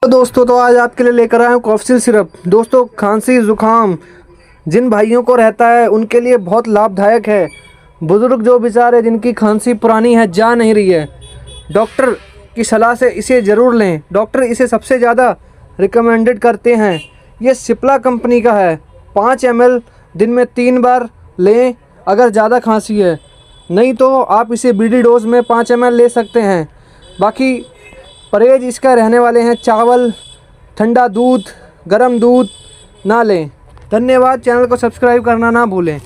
तो दोस्तों तो आज आपके लिए लेकर आया हूँ कॉफसिल सिरप। दोस्तों खांसी ज़ुकाम जिन भाइयों को रहता है उनके लिए बहुत लाभदायक है। बुज़ुर्ग जो बेचारे जिनकी खांसी पुरानी है, जा नहीं रही है, डॉक्टर की सलाह से इसे ज़रूर लें। डॉक्टर इसे सबसे ज़्यादा रिकमेंडेड करते हैं। ये सिप्ला कंपनी का है। 5 ml दिन में 3 बार लें अगर ज़्यादा खांसी है, नहीं तो आप इसे बीडी डोज में 5 ml ले सकते हैं। बाकी परहेज इसका रहने वाले हैं चावल, ठंडा दूध, गर्म दूध ना लें। धन्यवाद। चैनल को सब्सक्राइब करना ना भूलें।